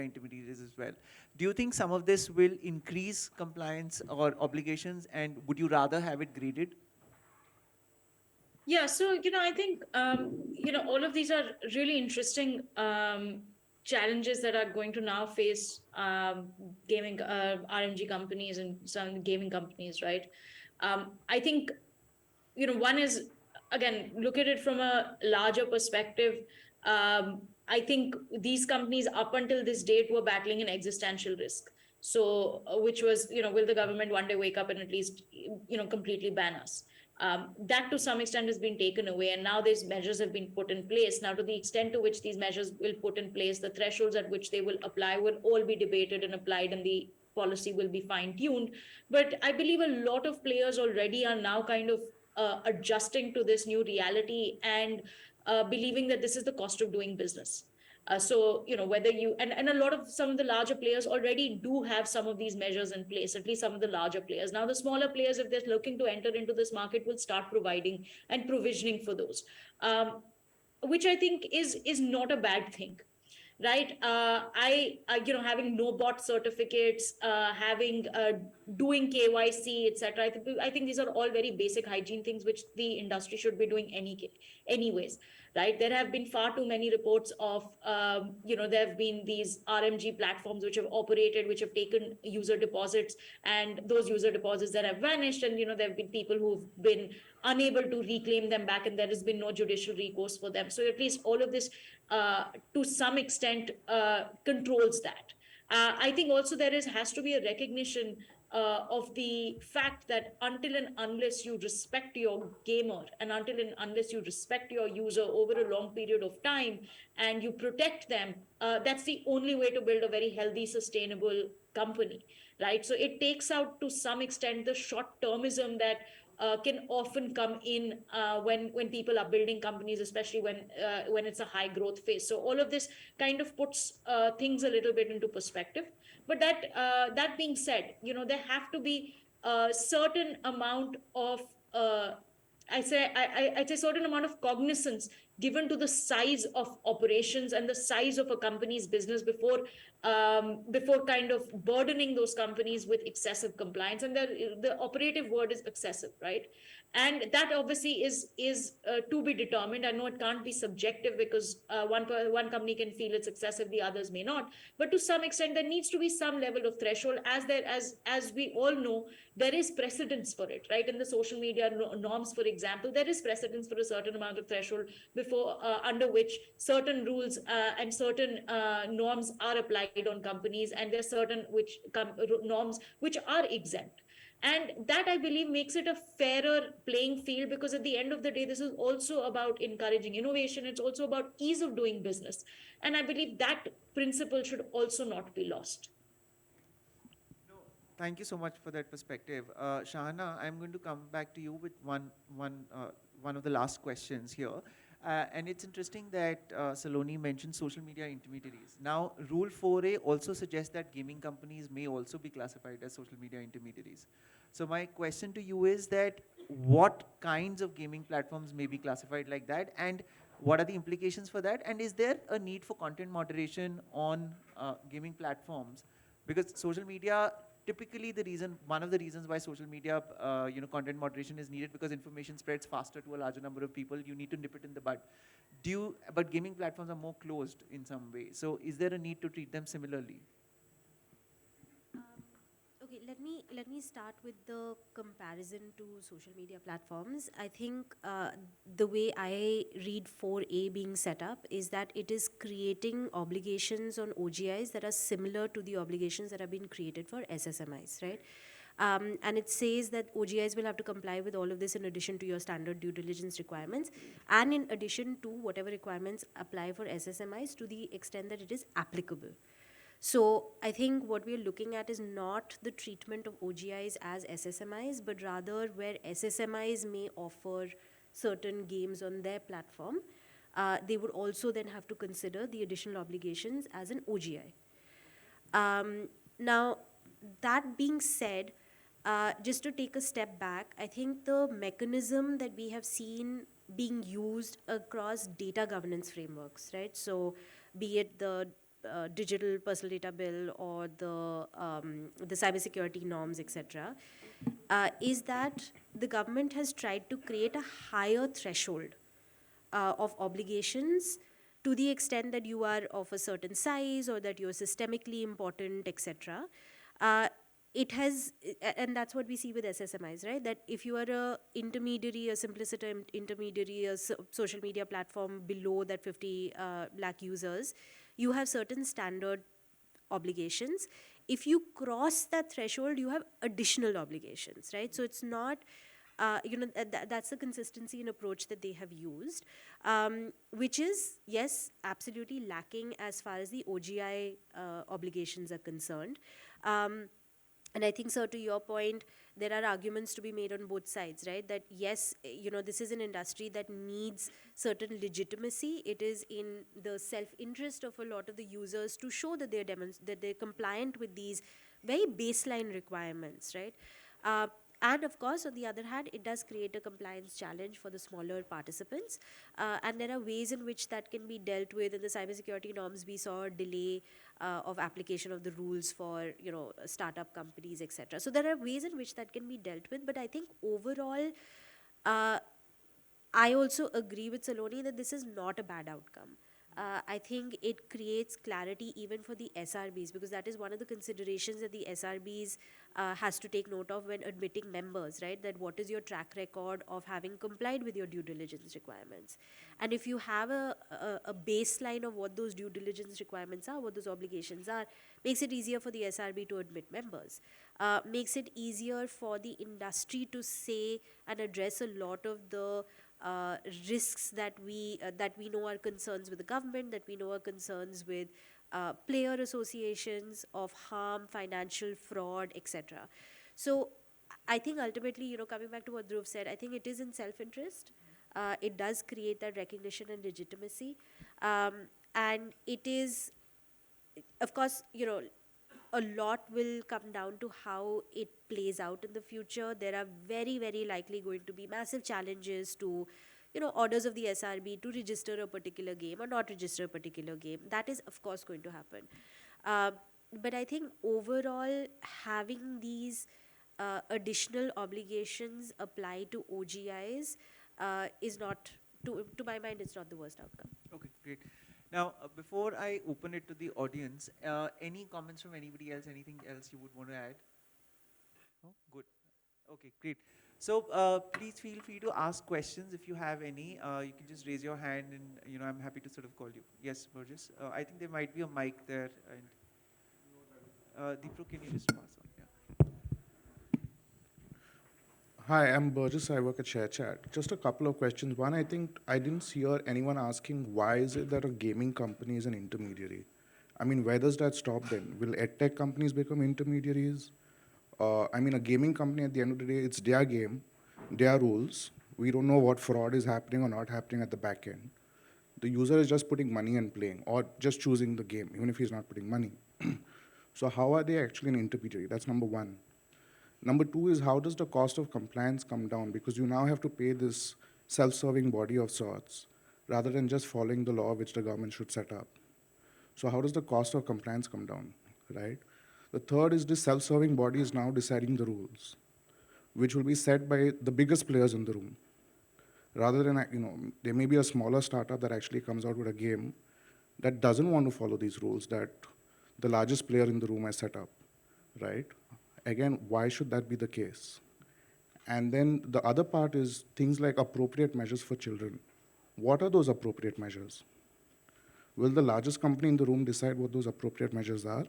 intermediaries as well. Do you think some of this will increase compliance or obligations, and would you rather have it graded? Yeah, so I think all of these are really interesting challenges that are going to now face gaming RMG companies and some gaming companies, right? I think one is, again, look at it from a larger perspective. I think these companies up until this date were battling an existential risk, so which was, will the government one day wake up and at least completely ban us? That to some extent has been taken away, and now these measures have been put in place. Now, to the extent to which these measures will put in place, the thresholds at which they will apply will all be debated and applied, and the policy will be fine tuned. But I believe a lot of players already are now kind of adjusting to this new reality and believing that this is the cost of doing business. So, whether and a lot of some of the larger players already do have some of these measures in place, at least some of the larger players. Now, the smaller players, if they're looking to enter into this market, will start providing and provisioning for those, which I think is not a bad thing, right? Having no bot certificates, having doing KYC, etc. I think these are all very basic hygiene things which the industry should be doing anyways, right? There have been far too many reports of there have been these RMG platforms which have operated, which have taken user deposits, and those user deposits that have vanished, and there have been people who've been unable to reclaim them back, and there has been no judicial recourse for them. So at least all of this to some extent controls that. I think also has to be a recognition of the fact that until and unless you respect your gamer, and until and unless you respect your user over a long period of time, and you protect them, that's the only way to build a very healthy, sustainable company, right? So it takes out to some extent the short termism that can often come in when people are building companies, especially when it's a high growth phase. So all of this kind of puts things a little bit into perspective. But that being said, there have to be a certain amount of uh, I'd say certain amount of cognizance given to the size of operations and the size of a company's business before kind of burdening those companies with excessive compliance. And the operative word is excessive, right? And that obviously is to be determined. I know it can't be subjective because one company can feel it's excessive, the others may not. But to some extent, there needs to be some level of threshold, as we all know, there is precedence for it, right? In the social media norms, for example, there is precedence for a certain amount of threshold before under which certain rules and certain norms are applied on companies, and there are certain norms which are exempt. And that, I believe, makes it a fairer playing field, because at the end of the day, this is also about encouraging innovation. It's also about ease of doing business, and I believe that principle should also not be lost. No, thank you so much for that perspective. Shahana, I'm going to come back to you with one of the last questions here. And it's interesting that Saloni mentioned social media intermediaries. Now, Rule 4A also suggests that gaming companies may also be classified as social media intermediaries. So my question to you is that what kinds of gaming platforms may be classified like that, and what are the implications for that? And is there a need for content moderation on gaming platforms? Because social media, typically one of the reasons why social media content moderation is needed, because information spreads faster to a larger number of people. You need to nip it in the bud. But gaming platforms are more closed in some way, so is there a need to treat them similarly? Okay, let me start with the comparison to social media platforms. I think the way I read 4A being set up is that it is creating obligations on OGIs that are similar to the obligations that have been created for SSMIs, right? And it says that OGIs will have to comply with all of this in addition to your standard due diligence requirements, and in addition to whatever requirements apply for SSMIs to the extent that it is applicable. So I think what we're looking at is not the treatment of OGIs as SSMIs, but rather where SSMIs may offer certain games on their platform, they would also then have to consider the additional obligations as an OGI. Now, that being said, just to take a step back, I think the mechanism that we have seen being used across data governance frameworks, right? So, be it the digital personal data bill or the cybersecurity norms, etc., is that the government has tried to create a higher threshold of obligations to the extent that you are of a certain size or that you're systemically important, etc. Uh, it has, and that's what we see with SSMIs, right? That if you are a intermediary, a simpliciter intermediary, a social media platform below that 50 lakh users, you have certain standard obligations. If you cross that threshold, you have additional obligations, right? So it's not, that's the consistency in approach that they have used, which is, yes, absolutely lacking as far as the OGI obligations are concerned. And I think, sir, to your point, there are arguments to be made on both sides, right? That yes, this is an industry that needs certain legitimacy. It is in the self-interest of a lot of the users to show that that they're compliant with these very baseline requirements, right? And of course, on the other hand, it does create a compliance challenge for the smaller participants. And there are ways in which that can be dealt with. In the cybersecurity norms, we saw a delay of application of the rules for startup companies, etc. So there are ways in which that can be dealt with. But I think overall, uh, I also agree with Saloni that this is not a bad outcome. I think it creates clarity even for the SRBs, because that is one of the considerations that the SRBs has to take note of when admitting members, right? That what is your track record of having complied with your due diligence requirements? And if you have a baseline of what those due diligence requirements are, what those obligations are, makes it easier for the SRB to admit members. Makes it easier for the industry to say and address a lot of the risks that we know are concerns with the government, that we know are concerns with player associations of harm, financial fraud, etc. So I think ultimately, coming back to what Dhruv said, I think it is in self-interest. It does create that recognition and legitimacy, and it is, of course, a lot will come down to how it plays out in the future. There are very, very likely going to be massive challenges to, orders of the SRB to register a particular game or not register a particular game. That is, of course, going to happen. Uh, but I think overall, having these additional obligations apply to OGIs is not, to my mind, it's not the worst outcome. Okay, great. Now, before I open it to the audience, any comments from anybody else? Anything else you would want to add? No? Good. Okay, great. So please feel free to ask questions if you have any. You can just raise your hand, and I'm happy to sort of call you. Yes, Burgess. I think there might be a mic there, and Deepak, can you just pass on? Yeah. Hi, I'm Burgess. I work at ShareChat. Just a couple of questions. One, I think I didn't hear anyone asking why is it that a gaming company is an intermediary? I mean, where does that stop then? Will edtech companies become intermediaries? I mean, a gaming company at the end of the day, it's their game, their rules. We don't know what fraud is happening or not happening at the back end. The user is just putting money and playing, or just choosing the game, even if he's not putting money. So how are they actually an intermediary? That's number one. Number two is, how does the cost of compliance come down? Because you now have to pay this self-serving body of sorts rather than just following the law which the government should set up. So how does the cost of compliance come down, right? The third is, this self-serving body is now deciding the rules, which will be set by the biggest players in the room. Rather than, there may be a smaller startup that actually comes out with a game that doesn't want to follow these rules that the largest player in the room has set up, right? Again, why should that be the case? And then the other part is things like appropriate measures for children. What are those appropriate measures? Will the largest company in the room decide what those appropriate measures are?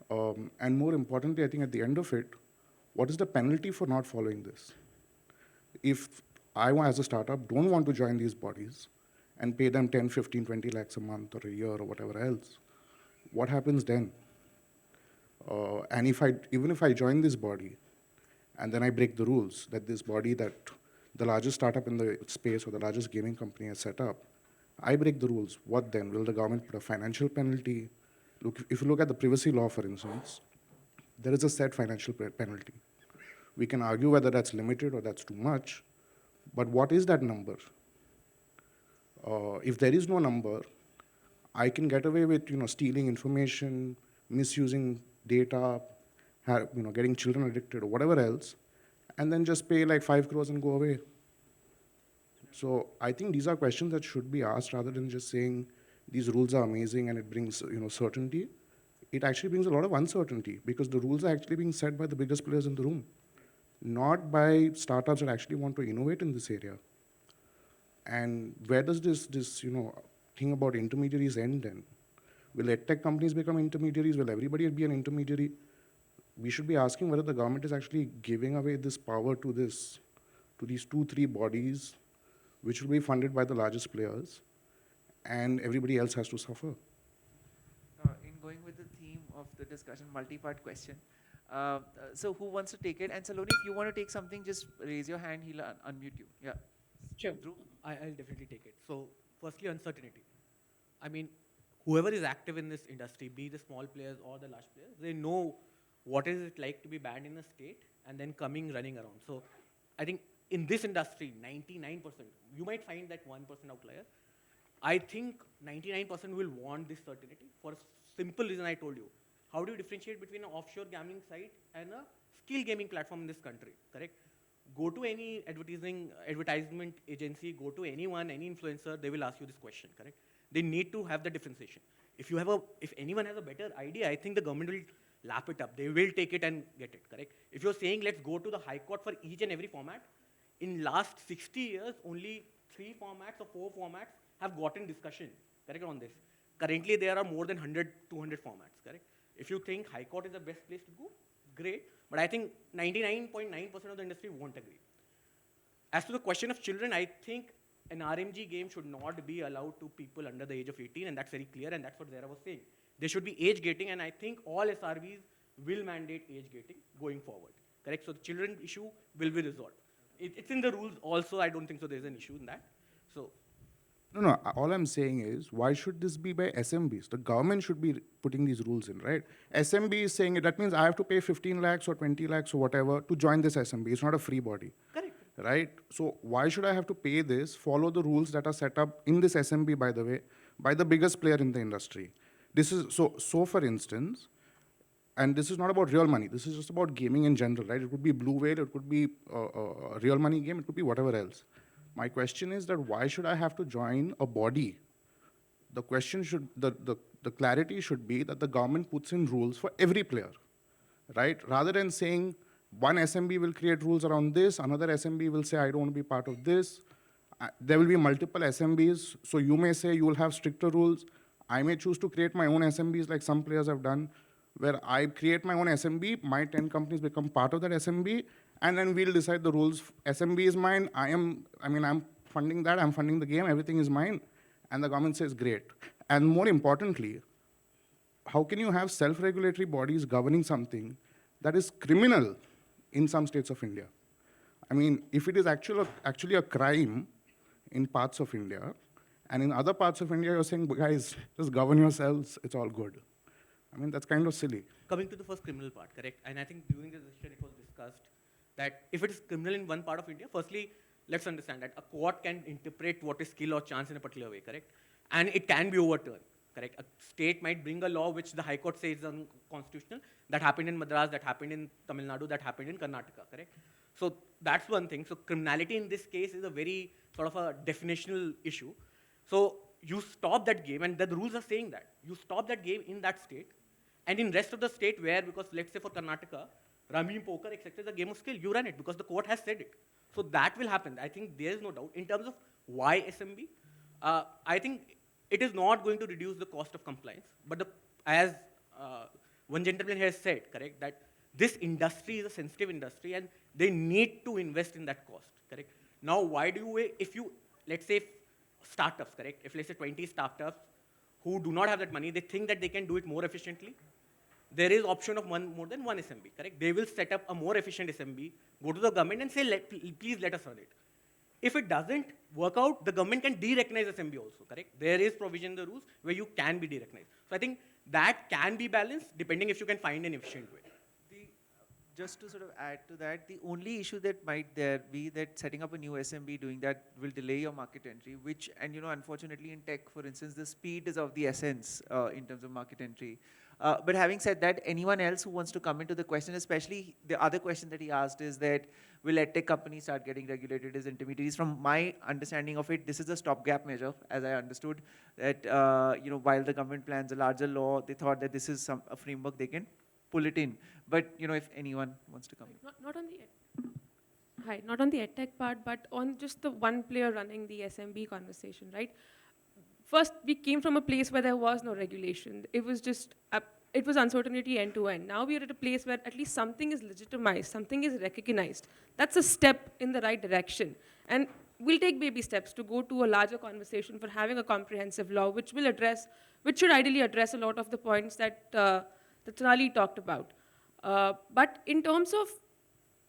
And more importantly, I think at the end of it, what is the penalty for not following this? If I, as a startup, don't want to join these bodies and pay them 10, 15, 20 lakhs a month or a year or whatever else, what happens then? And even if I join this body and then I break the rules that this body that the largest startup in the space or the largest gaming company has set up, I break the rules, what then? Will the government put a financial penalty? Look, if you look at the privacy law, for instance, there is a set financial penalty. We can argue whether that's limited or that's too much, but what is that number? If there is no number, I can get away with, stealing information, misusing data, getting children addicted or whatever else, and then just pay like 5 crores and go away. So I think these are questions that should be asked rather than just saying these rules are amazing and it brings, certainty. It actually brings a lot of uncertainty because the rules are actually being set by the biggest players in the room, not by startups that actually want to innovate in this area. And where does this thing about intermediaries end then? Will edtech companies become intermediaries? Will everybody be an intermediary? We should be asking whether the government is actually giving away this power to these 2, 3 bodies, which will be funded by the largest players, and everybody else has to suffer. In going with the theme of the discussion, multi-part question. So who wants to take it? And Saloni, if you want to take something, just raise your hand. He'll unmute you. Yeah. Sure. Dhruv? I'll definitely take it. So, firstly, uncertainty. I mean, whoever is active in this industry, be the small players or the large players, they know what is it like to be banned in a state and then running around. So, I think in this industry, 99%, you might find that 1% outlier. I think 99% will want this certainty for a simple reason I told you. How do you differentiate between an offshore gambling site and a skill gaming platform in this country, correct? Go to any advertisement agency, go to anyone, any influencer, they will ask you this question, correct? They need to have the differentiation. If anyone has a better idea, I think the government will lap it up. They will take it and get it, correct? If you're saying let's go to the High Court for each and every format, in last 60 years, only 3 formats or 4 formats have gotten discussion, correct, on this. Currently, there are more than 100, 200 formats, correct? If you think High Court is the best place to go, great. But I think 99.9% of the industry won't agree. As to the question of children, I think an RMG game should not be allowed to people under the age of 18, and that's very clear, and that's what Zara was saying. There should be age gating, and I think all SRBs will mandate age gating going forward, correct? So the children issue will be resolved. It's in the rules also. I don't think so there's an issue in that. So No, all I'm saying is, why should this be by SMBs? The government should be putting these rules in, right? SMB is saying it, that means I have to pay 15 lakhs or 20 lakhs or whatever to join this SMB. It's not a free body. correct. Right? So why should I have to pay this, follow the rules that are set up in this SMB, by the way, by the biggest player in the industry? This is, so for instance, and this is not about real money, this is just about gaming in general, right? It could be Blue Whale, it could be a real money game, it could be whatever else. My question is that why should I have to join a body? The question should, the clarity should be that the government puts in rules for every player, right? Rather than saying one SMB will create rules around this, another SMB will say, I don't want to be part of this. There will be multiple SMBs, so you may say you will have stricter rules. I may choose to create my own SMBs like some players have done, where I create my own SMB, my 10 companies become part of that SMB, and then we'll decide the rules. SMB is mine, I'm funding that, I'm funding the game, everything is mine, and the government says, great. And more importantly, how can you have self-regulatory bodies governing something that is criminal in some states of India? I mean, if it is actually a crime in parts of India, and in other parts of India, you're saying, guys, just govern yourselves, it's all good. I mean, that's kind of silly. Coming to the first criminal part, correct? And I think during the session it was discussed that if it is criminal in one part of India, firstly, let's understand that a court can interpret what is skill or chance in a particular way, correct? And it can be overturned, correct? A state might bring a law which the High Court says is unconstitutional. That happened in Madras, that happened in Tamil Nadu, that happened in Karnataka, correct? So that's one thing. So criminality in this case is a very sort of a definitional issue. So you stop that game, and the rules are saying that. You stop that game in that state, and in rest of the state where, because let's say for Karnataka, Rummy, poker, etc. is a game of skill, you run it because the court has said it. So that will happen. I think there is no doubt. In terms of why SMB, I think it is not going to reduce the cost of compliance. But as one gentleman has said, correct, that this industry is a sensitive industry and they need to invest in that cost, correct? Now, why do you, if you, let's say startups, correct? If let's say 20 startups who do not have that money, they think that they can do it more efficiently, there is option of more than one SMB, correct? They will set up a more efficient SMB, go to the government and say, please let us run it. If it doesn't work out, the government can de-recognize SMB also, correct? There is provision in the rules where you can be de-recognized. So I think that can be balanced depending if you can find an efficient way. just to sort of add to that, the only issue that might there be that setting up a new SMB doing that will delay your market entry, which, and unfortunately in tech, for instance, the speed is of the essence in terms of market entry. But having said that, anyone else who wants to come into the question, especially the other question that he asked is that, will edtech companies start getting regulated as intermediaries? From my understanding of it, this is a stopgap measure, as I understood, that, while the government plans a larger law, they thought that this is a framework they can pull it in. But, if anyone wants to come in. Not on the hi, not on the edtech part, but on just the one player running the SMB conversation, right? First, we came from a place where there was no regulation. It was just, it was uncertainty end to end. Now we are at a place where at least something is legitimized, something is recognized. That's a step in the right direction. And we'll take baby steps to go to a larger conversation for having a comprehensive law, which should ideally address a lot of the points that Sonali talked about. But in terms of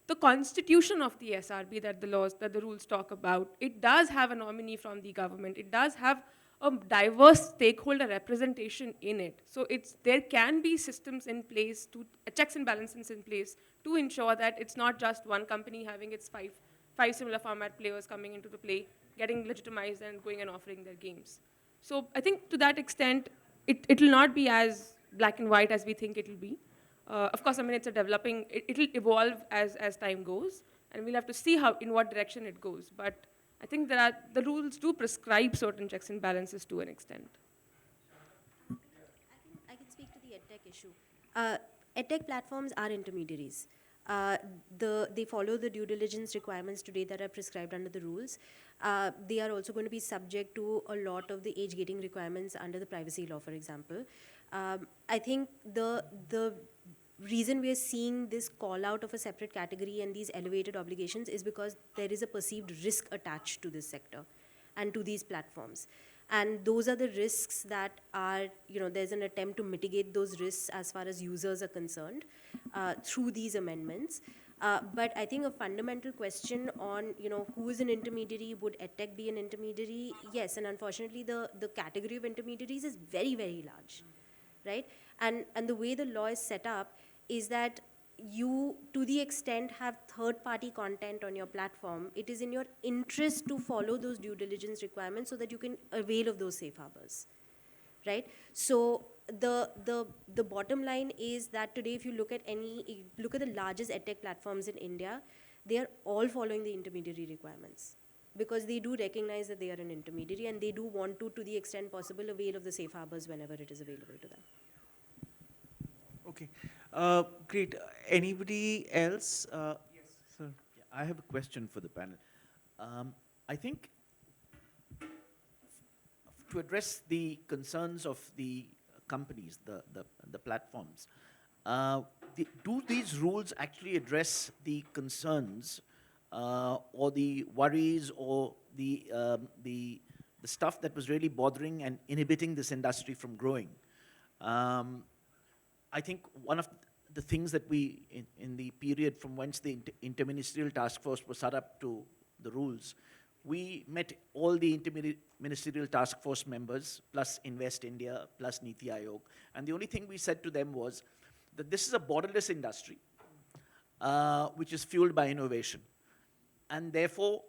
the constitution of the SRB that the rules talk about, it does have a nominee from the government. It does have a diverse stakeholder representation in it. So there can be systems in place, checks and balances in place to ensure that it's not just one company having its five similar format players coming into the play, getting legitimized and going and offering their games. So I think to that extent, it will not be as black and white as we think it will be. Of course, I mean, it's a developing, it'll evolve as time goes, and we'll have to see in what direction it goes. But I think the rules do prescribe certain checks and balances to an extent. I can speak to the edtech issue. Edtech platforms are intermediaries. They follow the due diligence requirements today that are prescribed under the rules. They are also going to be subject to a lot of the age gating requirements under the privacy law, for example. I think the reason we are seeing this call out of a separate category and these elevated obligations is because there is a perceived risk attached to this sector and to these platforms. And those are the risks that are, there's an attempt to mitigate those risks as far as users are concerned through these amendments. But I think a fundamental question on, who is an intermediary, would edtech be an intermediary? Yes, and unfortunately the category of intermediaries is very, very large, right? And the way the law is set up is that you, to the extent, have third-party content on your platform, it is in your interest to follow those due diligence requirements so that you can avail of those safe harbors, right? So the bottom line is that today, if you look at the largest edtech platforms in India, they are all following the intermediary requirements because they do recognize that they are an intermediary and they do want to the extent possible, avail of the safe harbors whenever it is available to them. Okay, great. Anybody else? Yes, sir. Yeah, I have a question for the panel. I think to address the concerns of the companies, the platforms, do these rules actually address the concerns or the worries or the stuff that was really bothering and inhibiting this industry from growing? I think one of the things that we, in the period from whence the interministerial task force was set up to the rules, we met all the interministerial task force members, plus Invest India, plus NITI Aayog, and the only thing we said to them was that this is a borderless industry, which is fueled by innovation. And therefore,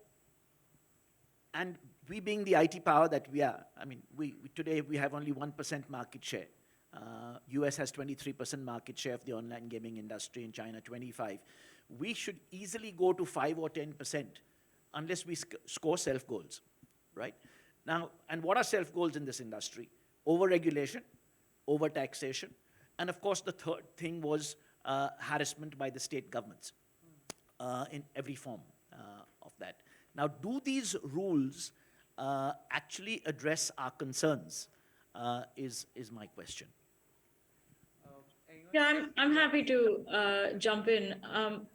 and we being the IT power that we are, I mean, today we have only 1% market share. US has 23% market share of the online gaming industry, in China 25%. We should easily go to 5 or 10% unless we score self-goals, right? Now, and what are self-goals in this industry? Over-regulation, over-taxation, and of course the third thing was harassment by the state governments in every form of that. Now, do these rules actually address our concerns is my question. Yeah, I'm happy to jump in.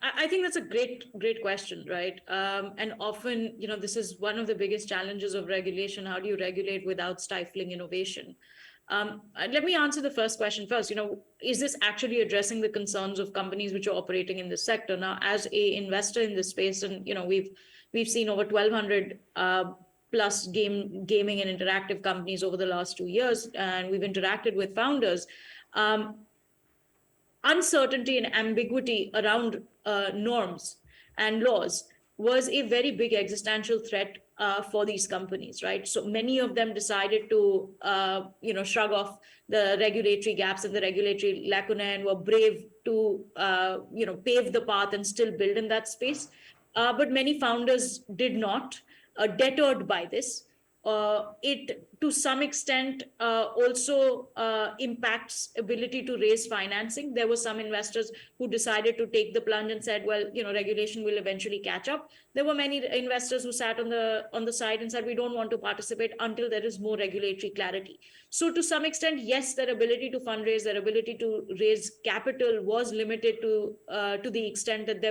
I think that's a great question, right? And often, this is one of the biggest challenges of regulation. How do you regulate without stifling innovation? Let me answer the first question first. Is this actually addressing the concerns of companies which are operating in this sector? Now, as a investor in this space, and we've seen over 1,200 plus gaming and interactive companies over the last 2 years, and we've interacted with founders. uncertainty and ambiguity around norms and laws was a very big existential threat for these companies, right? So many of them decided to, shrug off the regulatory gaps and the regulatory lacunae and were brave to, pave the path and still build in that space. But many founders did not, deterred by this. It to some extent also impacts ability to raise financing. There were some investors who decided to take the plunge and said, well, regulation will eventually catch up. There were many investors who sat on the side and said, we don't want to participate until there is more regulatory clarity. So to some extent, yes, their ability to fundraise, their ability to raise capital was limited to the extent that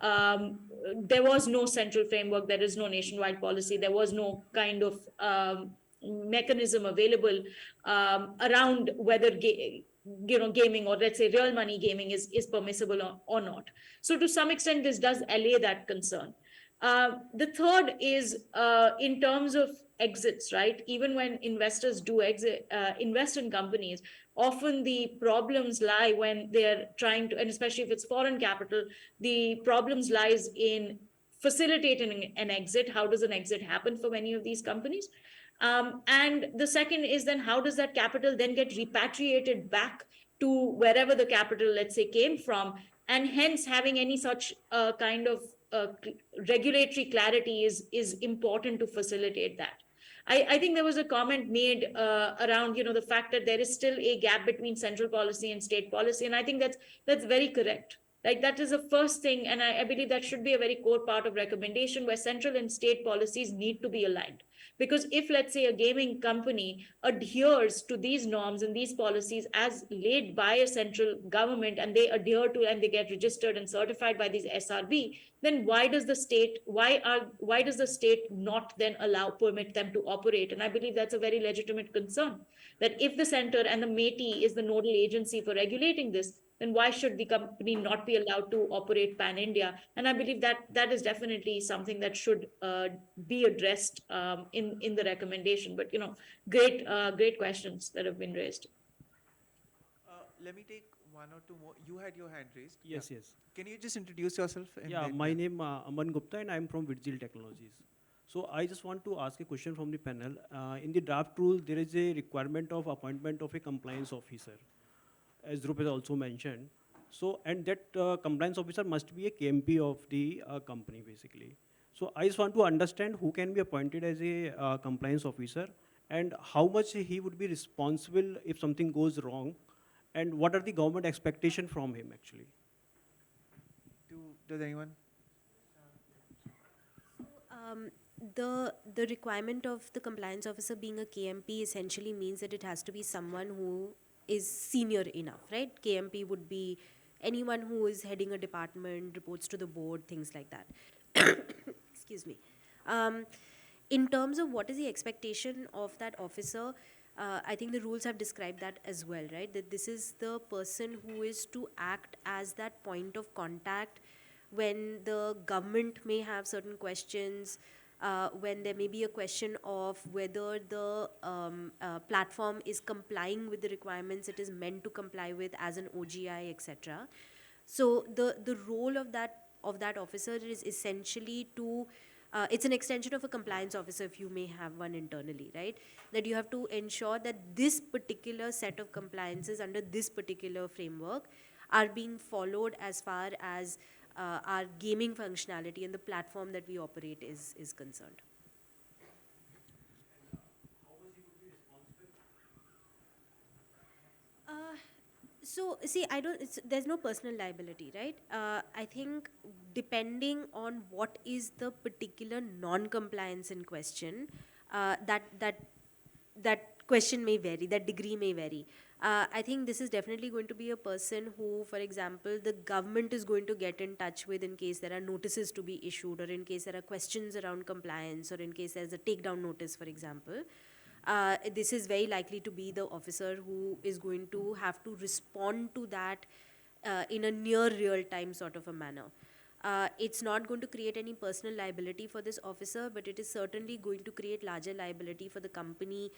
um, there was no central framework, there is no nationwide policy, there was no kind of mechanism available around whether gaming, or let's say real money gaming, is permissible or not. So to some extent this does allay that concern. The third is in terms of exits, right? Even when investors do invest in companies, often the problems lie when they're trying to, and especially if it's foreign capital, the problems lies in facilitating an exit. How does an exit happen for many of these companies? And the second is, then how does that capital then get repatriated back to wherever the capital, let's say, came from? And hence having any such kind of regulatory clarity is important to facilitate that. I think there was a comment made around the fact that there is still a gap between central policy and state policy, and I think that's very correct. Like, that is the first thing, and I believe that should be a very core part of recommendation, where central and state policies need to be aligned. Because if, let's say, a gaming company adheres to these norms and these policies as laid by a central government, and they adhere to and they get registered and certified by these SRB, then why does the state not then permit them to operate? And I believe that's a very legitimate concern, that if the center and the MeitY is the nodal agency for regulating this, then why should the company not be allowed to operate pan India? And I believe that is definitely something that should be addressed in the recommendation. But great questions that have been raised. Let me take one or two more. You had your hand raised. Yes, yes. Can you just introduce yourself? And Yeah, then, my name Aman Gupta and I'm from Virgil Technologies. So I just want to ask a question from the panel. In the draft rule, there is a requirement of appointment of a compliance officer, as Dhruv has also mentioned. So, and that compliance officer must be a KMP of the company, basically. So I just want to understand who can be appointed as a compliance officer and how much he would be responsible if something goes wrong, and what are the government expectation from him, actually. does anyone? The requirement of the compliance officer being a KMP essentially means that it has to be someone who is senior enough, right? KMP would be anyone who is heading a department, reports to the board, things like that. Excuse me. In terms of what is the expectation of that officer, I think the rules have described that as well, right? That this is the person who is to act as that point of contact when the government may have certain questions, when there may be a question of whether the platform is complying with the requirements it is meant to comply with as an OGI, etc. So the role of that officer is essentially to it's an extension of a compliance officer, if you may have one internally, right? That you have to ensure that this particular set of compliances under this particular framework are being followed as far as our gaming functionality and the platform that we operate is concerned. So see, there's no personal liability, right? I think depending on what is the particular non-compliance in question, that question may vary, that degree may vary. I think this is definitely going to be a person who, for example, the government is going to get in touch with in case there are notices to be issued, or in case there are questions around compliance, or in case there's a takedown notice, for example. This is very likely to be the officer who is going to have to respond to that in a near real-time sort of a manner. It's not going to create any personal liability for this officer, but it is certainly going to create larger liability for the company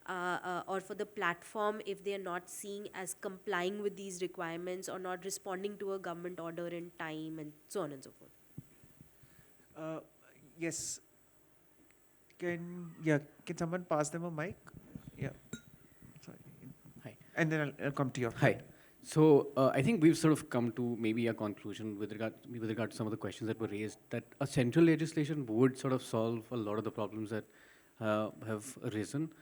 or for the platform if they are not seeing as complying with these requirements or not responding to a government order in time and so on and so forth? Yes. Can someone pass them a mic? Yeah. Sorry. Hi. And then I'll come to your Hi. point. So I think we've sort of come to maybe a conclusion with regard to some of the questions that were raised, that a central legislation would sort of solve a lot of the problems that have arisen.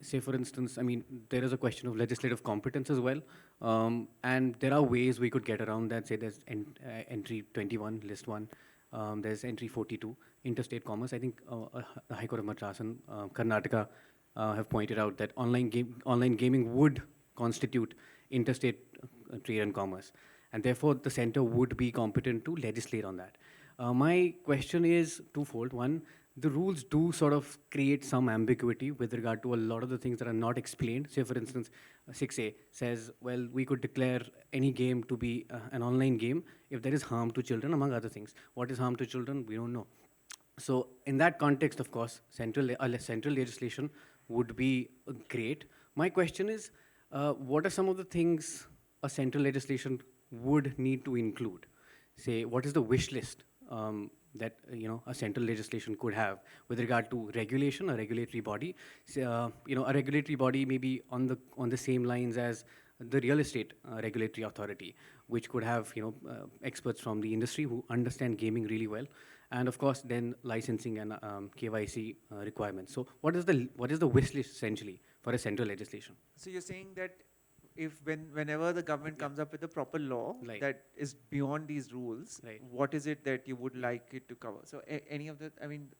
Say, for instance, I mean, there is a question of legislative competence as well, and there are ways we could get around that. Say, there's entry 21, list 1. There's entry 42, interstate commerce. I think the High Court of Madras and Karnataka have pointed out that online gaming would constitute interstate trade and commerce, and therefore the center would be competent to legislate on that. My question is twofold. One, the rules do sort of create some ambiguity with regard to a lot of the things that are not explained. Say, for instance, 6A says, well, we could declare any game to be an online game if there is harm to children, among other things. What is harm to children? We don't know. So in that context, of course, central legislation would be great. My question is, what are some of the things a central legislation would need to include? Say, what is the wish list that a central legislation could have with regard to regulation, a regulatory body? Say, a regulatory body maybe on the same lines as the real estate regulatory authority, which could have experts from the industry who understand gaming really well, and of course then licensing and KYC requirements. So what is the wish list essentially for a central legislation? So you're saying that whenever the government comes up with a proper law Right. that is beyond these rules, Right. what is it that you would like it to cover? So any of the, I mean,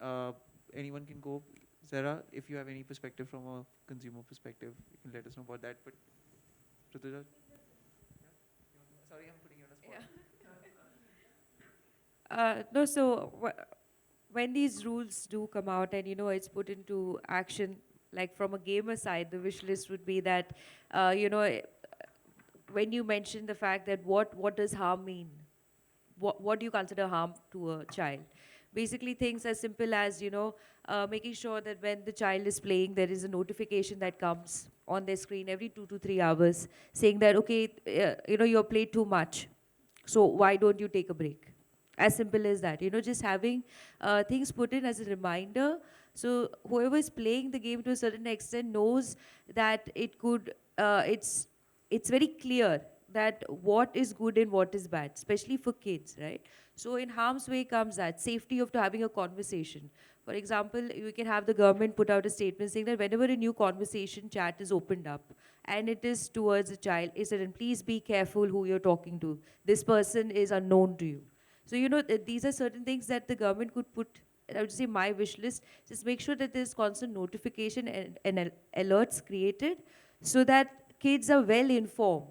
anyone can go. Sarah, if you have any perspective from a consumer perspective, you can let us know about that. But Rutuja? Sorry, I'm putting you on the spot. No, so when these rules do come out and it's put into action, like from a gamer side, the wish list would be that when you mention the fact that what does harm mean, what do you consider harm to a child? Basically, things as simple as making sure that when the child is playing, there is a notification that comes on their screen every 2 to 3 hours saying that okay, you have played too much, so why don't you take a break? As simple as that. Just having things put in as a reminder, so whoever is playing the game to a certain extent knows that it's very clear that what is good and what is bad, especially for kids, right? So in harm's way comes that safety of having a conversation. For example, you can have the government put out a statement saying that whenever a new conversation chat is opened up and it is towards a child, is it, and please be careful who you're talking to. This person is unknown to you. So, these are certain things that the government could put, I would say my wish list, just make sure that there's constant notification and alerts created so that kids are well informed,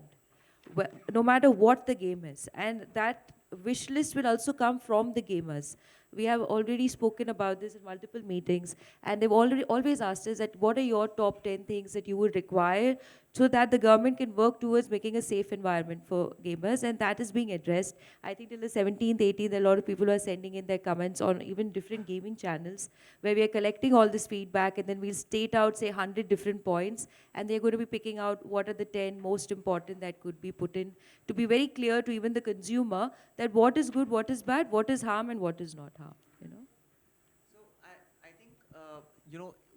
no matter what the game is. And that wish list will also come from the gamers. We have already spoken about this in multiple meetings, and they've always asked us that what are your top 10 things that you would require so that the government can work towards making a safe environment for gamers, and that is being addressed. I think till the 17th, 18th, a lot of people are sending in their comments on even different gaming channels where we are collecting all this feedback, and then we'll state out, say, 100 different points, and they're going to be picking out what are the 10 most important that could be put in to be very clear to even the consumer that what is good, what is bad, what is harm, and what is not harm. So I think,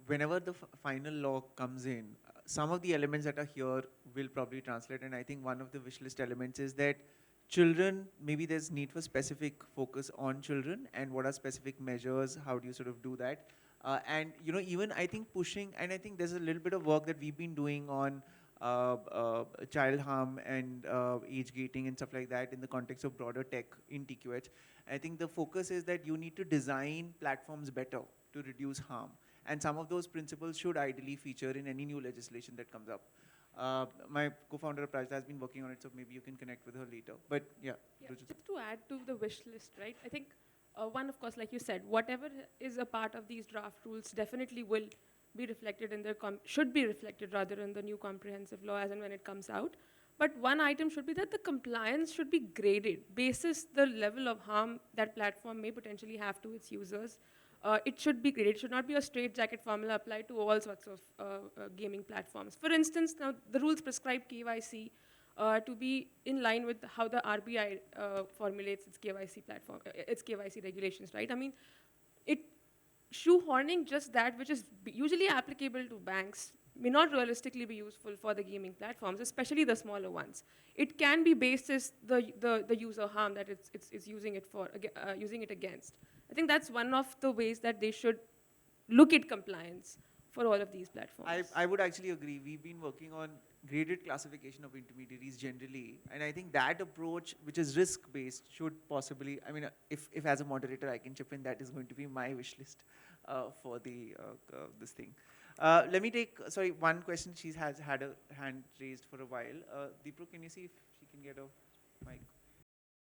whenever the final law comes in, some of the elements that are here will probably translate. And I think one of the wish list elements is that children, maybe there's need for specific focus on children and what are specific measures, how do you sort of do that? And, even I think pushing, and I think there's a little bit of work that we've been doing on child harm and age gating and stuff like that in the context of broader tech in TQH. I think the focus is that you need to design platforms better to reduce harm. And some of those principles should ideally feature in any new legislation that comes up. My co-founder Prajda has been working on it, so maybe you can connect with her later. But yeah. Just to add to the wish list, right? I think one, of course, like you said, whatever is a part of these draft rules definitely will be reflected in should be reflected rather in the new comprehensive law as and when it comes out. But one item should be that the compliance should be graded basis the level of harm that platform may potentially have to its users. it should be graded. It should not be a straight-jacket formula applied to all sorts of gaming platforms. For instance, now the rules prescribe KYC to be in line with how the RBI formulates its KYC platform, its KYC regulations, right? I mean, it shoehorning just that which is usually applicable to banks may not realistically be useful for the gaming platforms, especially the smaller ones. It can be based as the user harm that it's using it for, using it against. I think that's one of the ways that they should look at compliance for all of these platforms. I would actually agree. We've been working on graded classification of intermediaries generally, and I think that approach, which is risk-based, should possibly, I mean, if as a moderator I can chip in, that is going to be my wish list for this thing. Let me take, sorry, one question. She has had a hand raised for a while. Deepu, can you see if she can get a mic?